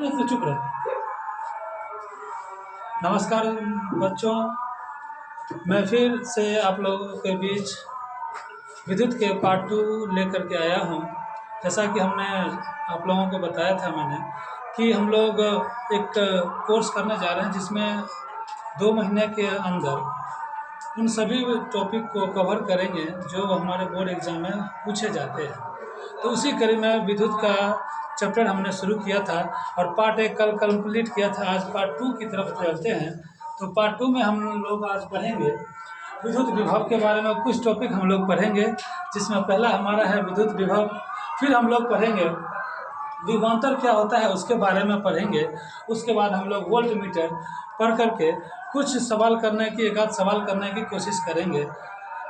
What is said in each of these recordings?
तो चुप रहे। नमस्कार बच्चों, मैं फिर से आप लोगों के बीच विद्युत के पार्ट 2 लेकर के आया हूँ। जैसा कि हमने आप लोगों को बताया था मैंने कि हम लोग एक कोर्स करने जा रहे हैं जिसमें 2 महीने के अंदर उन सभी टॉपिक को कवर करेंगे जो हमारे बोर्ड एग्ज़ाम में पूछे जाते हैं। तो उसी कड़ी में विद्युत का चैप्टर हमने शुरू किया था और पार्ट 1 कल कंप्लीट किया था। आज पार्ट 2 की तरफ चलते हैं। तो पार्ट 2 में हम लोग आज पढ़ेंगे विद्युत विभव के बारे में। कुछ टॉपिक हम लोग पढ़ेंगे जिसमें पहला हमारा है विद्युत विभव। फिर हम लोग पढ़ेंगे विभवांतर क्या होता है उसके बारे में पढ़ेंगे। उसके बाद हम लोग वोल्ट मीटर पढ़ करके कुछ सवाल करने की, एक आध सवाल करने की कोशिश करेंगे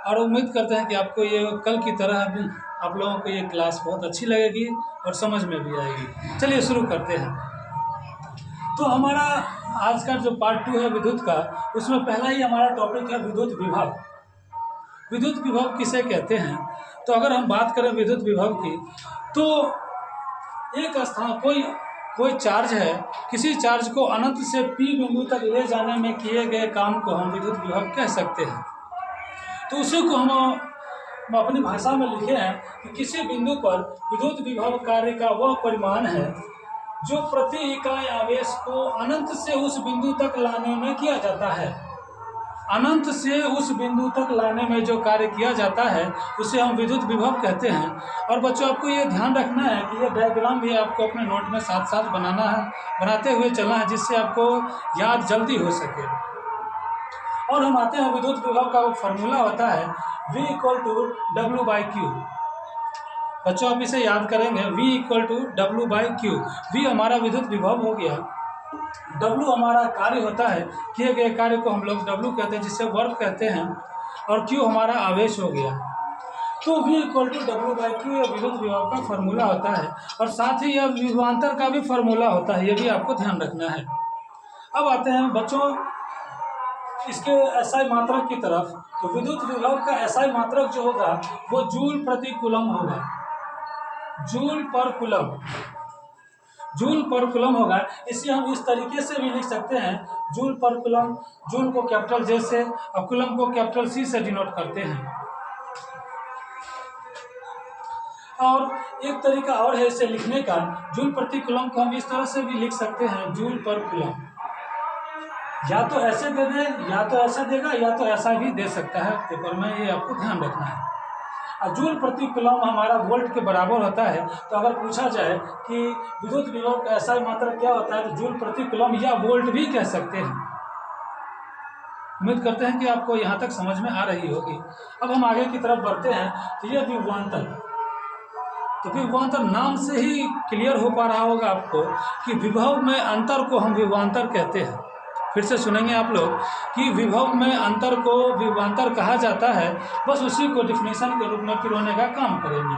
और उम्मीद करते हैं कि आपको ये कल की तरह भी आप लोगों को ये क्लास बहुत अच्छी लगेगी और समझ में भी आएगी। चलिए शुरू करते हैं। तो हमारा आज का जो पार्ट 2 है विद्युत का, उसमें पहला ही हमारा टॉपिक है विद्युत विभव। विद्युत विभव किसे कहते हैं? तो अगर हम बात करें विद्युत विभव की, तो एक स्थान कोई चार्ज है, किसी चार्ज को अनंत से P बिंदु तक ले जाने में किए गए काम को हम विद्युत विभव कह सकते हैं। तो उसी को हम अपनी भाषा में लिखे हैं कि किसी बिंदु पर विद्युत विभव कार्य का वह परिमाण है जो प्रति इकाई आवेश को अनंत से उस बिंदु तक लाने में किया जाता है। अनंत से उस बिंदु तक लाने में जो कार्य किया जाता है उसे हम विद्युत विभव कहते हैं। और बच्चों, आपको ये ध्यान रखना है कि ये डायग्राम भी आपको अपने नोट में साथ साथ बनाना है, बनाते हुए चलना है, जिससे आपको याद जल्दी हो सके। और हम आते हैं विद्युत विभव का वो फार्मूला होता है V = W/Q। बच्चों, आप इसे याद करेंगे, V = W/Q। V हमारा विद्युत विभव हो गया, W हमारा कार्य होता है, किए गए कार्य को हम लोग W कहते हैं, जिसे वर्क कहते हैं, और Q हमारा आवेश हो गया। तो V = W/Q यह विद्युत विभव का फार्मूला होता है और साथ ही यह विभवांतर का भी फार्मूला होता है, ये भी आपको ध्यान रखना है। अब आते हैं बच्चों इसके एसआई मात्रक की तरफ। तो विद्युत विभव का एसआई मात्रक जो होगा वो जूल प्रति कूलम होगा। जूल पर कूलम होगा। इसे हम इस तरीके से भी लिख सकते हैं, जूल पर कूलम। जूल को कैपिटल J से और कूलम को कैपिटल C से डिनोट करते हैं। और एक तरीका और है इसे लिखने का, जूल प्रति कूलम को हम इस तरह से भी लिख सकते हैं, जूल पर कूलम। या तो ऐसे दे दे, या तो ऐसा देगा, या तो ऐसा भी दे सकता है पेपर में, ये आपको ध्यान रखना है। और जूल प्रति कूलम हमारा वोल्ट के बराबर होता है। तो अगर पूछा जाए कि विद्युत विभव का एसआई मात्रक क्या होता है, तो जूल प्रति कूलम या वोल्ट भी कह सकते हैं। उम्मीद करते हैं कि आपको यहाँ तक समझ में आ रही होगी। अब हम आगे की तरफ बढ़ते हैं। तो ये विभवांतर, तो विभवांतर नाम से ही क्लियर हो पा रहा होगा आपको कि विभव में अंतर को हम विभवांतर कहते हैं। फिर से सुनेंगे आप लोग कि विभव में अंतर को विभवांतर कहा जाता है। बस उसी को डिफिनेशन के रूप में पिरोने का काम करेंगे।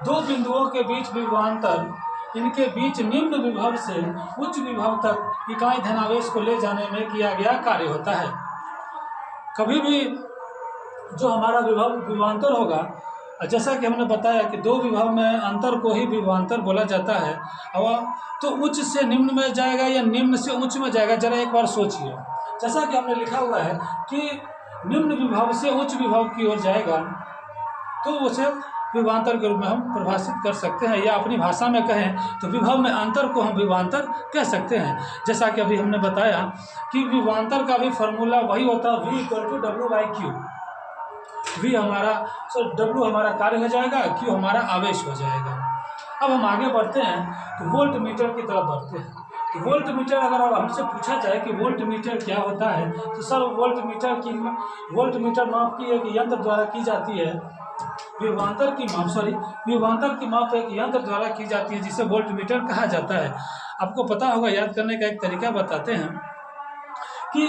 दो बिंदुओं के बीच विभवांतर, इनके बीच निम्न विभव से उच्च विभव तक इकाई धनावेश को ले जाने में किया गया कार्य होता है। कभी भी जो हमारा विभवांतर होगा, जैसा कि हमने बताया कि दो विभव में अंतर को ही विभवांतर बोला जाता है। और तो उच्च से निम्न में जाएगा या निम्न से उच्च में जाएगा, जरा एक बार सोचिए। जैसा कि हमने लिखा हुआ है कि निम्न विभव से उच्च विभव की ओर जाएगा, तो उसे विभवांतर के रूप में हम परिभाषित कर सकते हैं, या अपनी भाषा में कहें तो विभव में अंतर को हम विभवांतर कह सकते हैं। जैसा कि अभी हमने बताया कि विभवांतर का भी फार्मूला वही होता है, V = W/Q। V हमारा W हमारा कार्य हो जाएगा, Q हमारा आवेश हो जाएगा। अब हम आगे बढ़ते हैं तो वोल्ट मीटर की तरफ बढ़ते हैं। तो वोल्ट मीटर, अगर अब हमसे पूछा जाए कि वोल्ट मीटर क्या होता है, तो सर वोल्ट मीटर माप की एक यंत्र द्वारा की जाती है। विभवांतर की माप एक यंत्र द्वारा की जाती है, जिसे वोल्ट मीटर कहा जाता है। आपको पता होगा, याद करने का एक तरीका बताते हैं कि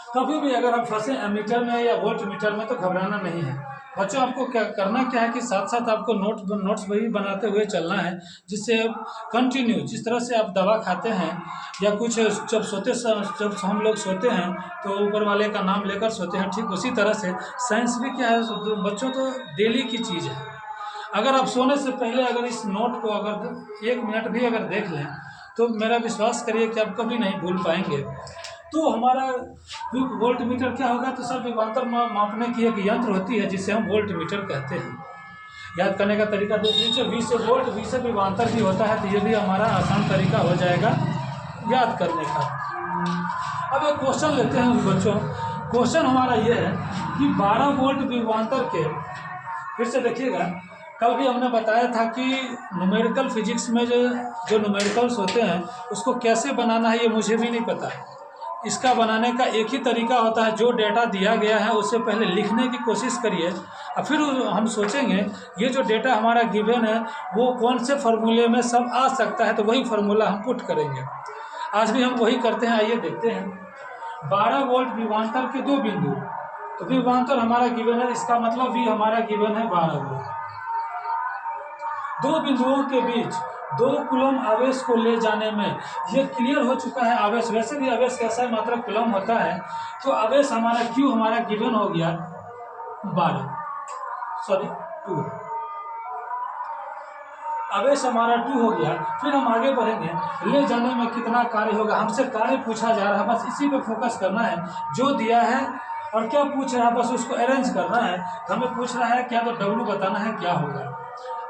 कभी भी अगर हम फंसे एमीटर में या वोल्ट मीटर में तो घबराना नहीं है। बच्चों, आपको क्या करना है कि साथ साथ आपको नोट्स भी बनाते हुए चलना है, जिससे कंटिन्यू, जिस तरह से आप दवा खाते हैं या कुछ जब हम लोग सोते हैं तो ऊपर वाले का नाम लेकर सोते हैं, ठीक उसी तरह से साइंस भी क्या है बच्चों, तो डेली की चीज़ है। अगर आप सोने से पहले अगर इस नोट को अगर 1 मिनट भी अगर देख लें तो मेरा विश्वास करिए कि आप कभी नहीं भूल पाएंगे। तो हमारा वोल्ट मीटर क्या होगा, तो सर विभवांतर मापने की एक यंत्र होती है जिसे हम वोल्ट मीटर कहते हैं। याद करने का तरीका देख लीजिए, V से वोल्ट, V से विभवांतर भी होता है, तो ये भी हमारा आसान तरीका हो जाएगा याद करने का। अब एक क्वेश्चन लेते हैं बच्चों। क्वेश्चन हमारा ये है कि 12 वोल्ट विभवांतर के, फिर से देखिएगा, कल भी हमने बताया था कि न्यूमेरिकल फिजिक्स में जो न्यूमेरिकल्स होते हैं उसको कैसे बनाना है ये मुझे भी नहीं पता। इसका बनाने का एक ही तरीका होता है, जो डेटा दिया गया है उससे पहले लिखने की कोशिश करिए और फिर हम सोचेंगे ये जो डेटा हमारा गिवन है वो कौन से फार्मूले में सब आ सकता है, तो वही फार्मूला हम पुट करेंगे। आज भी हम वही करते हैं। आइए देखते हैं। 12 वोल्ट विभवांतर के दो बिंदु, तो विभवांतर हमारा गिवन है, इसका मतलब भी हमारा गिवन है 12 वोल्ट। दो बिंदुओं के बीच 2 कूलम आवेश को ले जाने में, ये क्लियर हो चुका है। आवेश, वैसे भी आवेश कैसा है, मात्रक कूलम होता है। तो आवेश हमारा Q हमारा गिवन हो गया 2, आवेश हमारा 2 हो गया। फिर हम आगे बढ़ेंगे, ले जाने में कितना कार्य होगा, हमसे कार्य पूछा जा रहा है, बस इसी पे फोकस करना है। जो दिया है और क्या पूछ रहा है बस उसको अरेंज करना है। हमें पूछ रहा है क्या, तो W बताना है क्या होगा।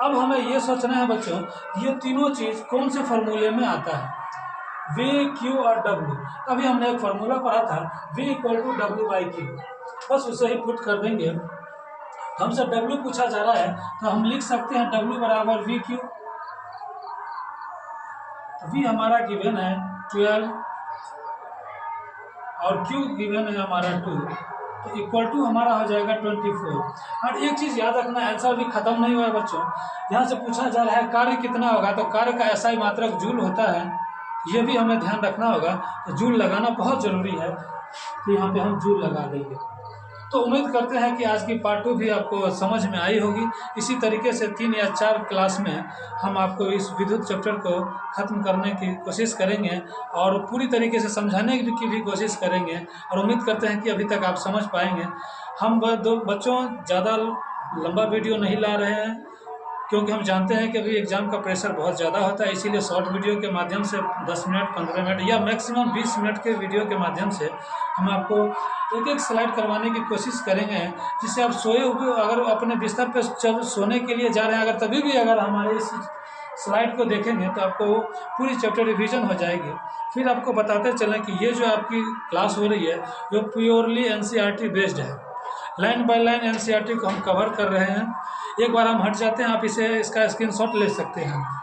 अब हमें ये सोचना है बच्चों, ये तीनों चीज़ कौन से फार्मूले में आता है, V, Q और W। अभी हमने एक फार्मूला पढ़ा था, V = W/Q, बस उसे ही पुट कर देंगे। हमसे W पूछा जा रहा है तो हम लिख सकते हैं W = VQ। V हमारा गिवन है 12 और Q गिवन है हमारा 2, तो इक्वल टू हमारा हो जाएगा 24। और एक चीज़ याद रखना, आंसर भी खत्म नहीं हुआ है बच्चों। यहाँ से पूछा जा रहा है कार्य कितना होगा, तो कार्य का SI मात्रक जूल होता है, ये भी हमें ध्यान रखना होगा। तो जूल लगाना बहुत ज़रूरी है, तो यहाँ पे हम जूल लगा देंगे। तो उम्मीद करते हैं कि आज की पार्ट 2 भी आपको समझ में आई होगी। इसी तरीके से 3 या 4 क्लास में हम आपको इस विद्युत चैप्टर को ख़त्म करने की कोशिश करेंगे और पूरी तरीके से समझाने की भी कोशिश करेंगे, और उम्मीद करते हैं कि अभी तक आप समझ पाएंगे। हम बच्चों ज़्यादा लंबा वीडियो नहीं ला रहे हैं, क्योंकि हम जानते हैं कि अभी एग्ज़ाम का प्रेशर बहुत ज़्यादा होता है, इसीलिए शॉर्ट वीडियो के माध्यम से 10 मिनट, 15 मिनट या मैक्सिमम 20 मिनट के वीडियो के माध्यम से हम आपको एक स्लाइड करवाने की कोशिश करेंगे, जिससे आप सोए हुए अगर अपने बिस्तर पर सोने के लिए जा रहे हैं, अगर तभी भी अगर हमारे इस स्लाइड को देखेंगे तो आपको पूरी चैप्टर रिवीजन हो जाएगी। फिर आपको बताते चलें कि ये जो आपकी क्लास हो रही है वो प्योरली NCERT बेस्ड है। लाइन बाय लाइन NCERT को हम कवर कर रहे हैं। एक बार हम हट जाते हैं, आप इसका स्क्रीनशॉट ले सकते हैं।